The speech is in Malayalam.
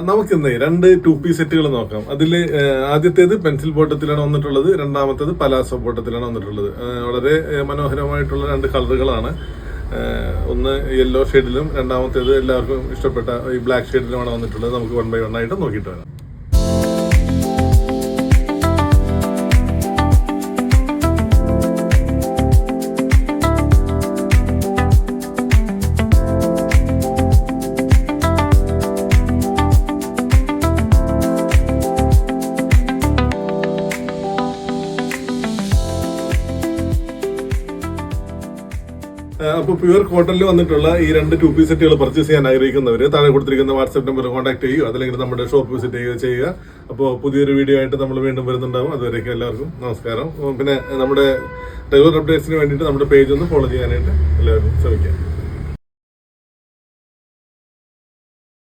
നമുക്കിന്ന് 2 2-piece സെറ്റുകൾ നോക്കാം. അതിൽ ആദ്യത്തേത് പെൻസിൽ ബോട്ടത്തിലാണ് വന്നിട്ടുള്ളത്, രണ്ടാമത്തേത് പലാസോ ബോട്ടത്തിലാണ് വന്നിട്ടുള്ളത്. വളരെ മനോഹരമായിട്ടുള്ള 2 കളറുകളാണ്. ഒന്ന് യെല്ലോ ഷെയ്ഡിലും രണ്ടാമത്തേത് എല്ലാവർക്കും ഇഷ്ടപ്പെട്ട ഈ ബ്ലാക്ക് ഷെയ്ഡിലുമാണ് വന്നിട്ടുള്ളത്. നമുക്ക് 1 by 1 ആയിട്ട് നോക്കിയിട്ട് വരാം. അപ്പോൾ പ്യുവർ കോട്ടണിൽ വന്നിട്ടുള്ള ഈ 2 2-piece സെറ്റുകൾ പർച്ചേസ് ചെയ്യാൻ ആഗ്രഹിക്കുന്നവർ താഴെ കൊടുത്തിരിക്കുന്ന വാട്സ്ആപ്പ് നമ്പർ കോൺടാക്ട് ചെയ്യുക, അതല്ലെങ്കിൽ നമ്മുടെ ഷോപ്പ് വിസിറ്റ് ചെയ്യുക. അപ്പോൾ പുതിയൊരു വീഡിയോ ആയിട്ട് നമ്മൾ വീണ്ടും വരുന്നുണ്ടാവും. അതുവരേക്കും എല്ലാവർക്കും നമസ്കാരം. പിന്നെ നമ്മുടെ റെഗുലർ അപ്ഡേറ്റ്സിന് വേണ്ടിയിട്ട് നമ്മുടെ പേജ് ഒന്ന് ഫോളോ ചെയ്യാനായിട്ട് എല്ലാവരും ശ്രമിക്കാം.